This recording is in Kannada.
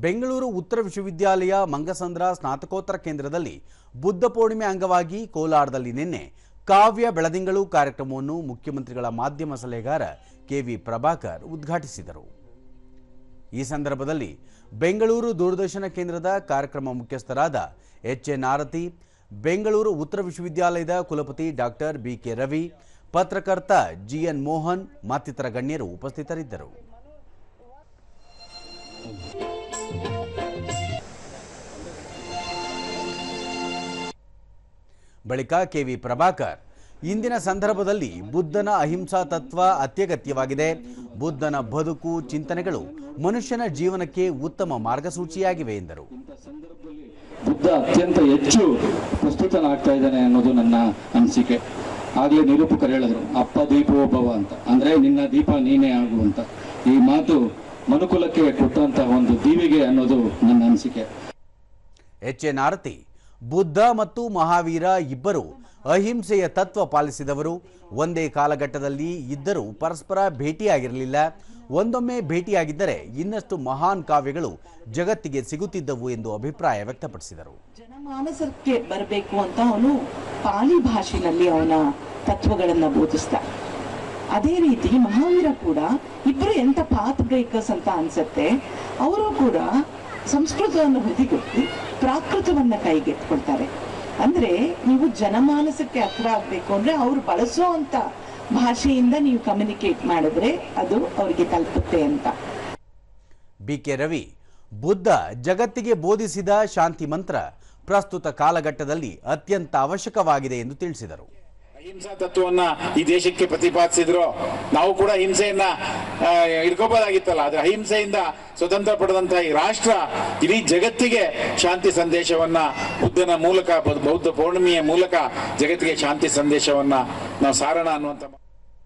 ಬೆಂಗಳೂರು ಉತ್ತರ ವಿಶ್ವವಿದ್ಯಾಲಯ ಮಂಗಸಂದ್ರ ಸ್ನಾತಕೋತ್ತರ ಕೇಂದ್ರದಲ್ಲಿ ಬುದ್ಧ ಪೂರ್ಣಿಮೆ ಅಂಗವಾಗಿ ಕೋಲಾರದಲ್ಲಿ ನಿನ್ನೆ ಕಾವ್ಯ ಬೆಳದಿಂಗಳು ಕಾರ್ಯಕ್ರಮವನ್ನು ಮುಖ್ಯಮಂತ್ರಿಗಳ ಮಾಧ್ಯಮ ಸಲಹೆಗಾರ ಕೆವಿ ಪ್ರಭಾಕರ್ ಉದ್ಘಾಟಿಸಿದರು. ಈ ಸಂದರ್ಭದಲ್ಲಿ ಬೆಂಗಳೂರು ದೂರದರ್ಶನ ಕೇಂದ್ರದ ಕಾರ್ಯಕ್ರಮ ಮುಖ್ಯಸ್ಥರಾದ ಎಚ್.ಎನ್. ಆರತಿ, ಬೆಂಗಳೂರು ಉತ್ತರ ವಿಶ್ವವಿದ್ಯಾಲಯದ ಕುಲಪತಿ ಡಾಕ್ಟರ್ ಬಿ.ಕೆ. ರವಿ, ಪತ್ರಕರ್ತ ಜಿ.ಎನ್. ಮೋಹನ್ ಮತ್ತಿತರ ಗಣ್ಯರು ಉಪಸ್ಥಿತರಿದ್ದರು. ಬಳಿಕ ಕೆವಿ ಪ್ರಭಾಕರ್, ಇಂದಿನ ಸಂದರ್ಭದಲ್ಲಿ ಬುದ್ಧನ ಅಹಿಂಸಾ ತತ್ವ ಅತ್ಯಗತ್ಯವಾಗಿದೆ. ಬುದ್ಧನ ಬದುಕು, ಚಿಂತನೆಗಳು ಮನುಷ್ಯನ ಜೀವನಕ್ಕೆ ಉತ್ತಮ ಮಾರ್ಗಸೂಚಿಯಾಗಿವೆ ಎಂದರು. ಬುದ್ಧ ಅತ್ಯಂತ ಹೆಚ್ಚು ಪ್ರಸ್ತುತನಾಗ್ತಾ ಇದ್ದಾನೆ ಅನ್ನೋದು ನನ್ನ ಅನಿಸಿಕೆ. ಆಗಲೇ ನಿರೂಪಕರು ಹೇಳಿದ್ರು, ಅಪ್ಪ ದೀಪೋಭವ ಅಂತ, ಅಂದ್ರೆ ನಿನ್ನ ದೀಪ ನೀನೇ ಆಗುವಂತ. ಈ ಮಾತು ಮನುಕುಲಕ್ಕೆ ಕೊಟ್ಟಂತಹ ಒಂದು ದೀವಿಗೆ ಅನ್ನೋದು ನನ್ನ ಅನಿಸಿಕೆ. ಎಚ್.ಎನ್. ಆರತಿ, ಬುದ್ಧ ಮತ್ತು ಮಹಾವೀರ ಇಬ್ಬರು ಅಹಿಂಸೆಯ ತತ್ವ ಪಾಲಿಸಿದವರು. ಒಂದೇ ಕಾಲಘಟ್ಟದಲ್ಲಿ ಇದ್ದರೂ ಪರಸ್ಪರ ಭೇಟಿಯಾಗಿರಲಿಲ್ಲ. ಒಂದೊಮ್ಮೆ ಭೇಟಿಯಾಗಿದ್ದರೆ ಇನ್ನಷ್ಟು ಮಹಾನ್ ಕಾವ್ಯಗಳು ಜಗತ್ತಿಗೆ ಸಿಗುತ್ತಿದ್ದವು ಎಂದು ಅಭಿಪ್ರಾಯ ವ್ಯಕ್ತಪಡಿಸಿದರು. ಜನಮಾನಸಕ್ಕೆ ಬರಬೇಕು ಅಂತ ಅವನು ಪಾಲಿ ಭಾಷೆಯಲ್ಲಿ ಅವನ ತತ್ವಗಳನ್ನ ಬೋಧಿಸ್ದ. ಅದೇ ರೀತಿ ಮಹಾವೀರ ಕೂಡ ಇಬ್ಬರು ಎಂತ ಪಾತ್ ಬ್ರೇಕರ್ಸ್ ಅಂತ ಅನ್ಸುತ್ತೆ. ಅವರು ಕೂಡ ಸಂಸ್ಕೃತವನ್ನು ಹೃದಯಗೊತ್ತಿ ಪ್ರಾಕೃತವನ್ನ ಕೈಗೆತ್ಕೊಳ್ತಾರೆ. ಅಂದ್ರೆ ನೀವು ಜನಮಾನಸಕ್ಕೆ ಹತ್ರ ಆಗ್ಬೇಕು ಅಂದ್ರೆ ಅವ್ರು ಬಳಸೋ ಅಂತ ಭಾಷೆಯಿಂದ ನೀವು ಕಮ್ಯುನಿಕೇಟ್ ಮಾಡಿದ್ರೆ ಅದು ಅವರಿಗೆ ತಲುಪುತ್ತೆ ಅಂತ. ಬಿ.ಕೆ. ರವಿ, ಬುದ್ಧ ಜಗತ್ತಿಗೆ ಬೋಧಿಸಿದ ಶಾಂತಿ ಮಂತ್ರ ಪ್ರಸ್ತುತ ಕಾಲಘಟ್ಟದಲ್ಲಿ ಅತ್ಯಂತ ಅವಶ್ಯಕವಾಗಿದೆ ಎಂದು ತಿಳಿಸಿದರು. ಅಹಿಂಸಾ ತತ್ವವನ್ನ ಈ ದೇಶಕ್ಕೆ ಪ್ರತಿಪಾದಿಸಿದ್ರು. ನಾವು ಕೂಡ ಹಿಂಸೆಯನ್ನ ಹಿಡ್ಕೋಬಹುದಾಗಿತ್ತಲ್ಲ, ಆದ್ರೆ ಅಹಿಂಸೆಯಿಂದ ಸ್ವತಂತ್ರ ಪಡೆದಂತಹ ಈ ರಾಷ್ಟ್ರ ಇಡೀ ಜಗತ್ತಿಗೆ ಶಾಂತಿ ಸಂದೇಶವನ್ನ ಬುದ್ಧನ ಮೂಲಕ, ಬೌದ್ಧ ಪೌರ್ಣಿಮೆಯ ಮೂಲಕ ಜಗತ್ತಿಗೆ ಶಾಂತಿ ಸಂದೇಶವನ್ನ ನಾವು ಸಾರೋಣ ಅನ್ನುವಂಥ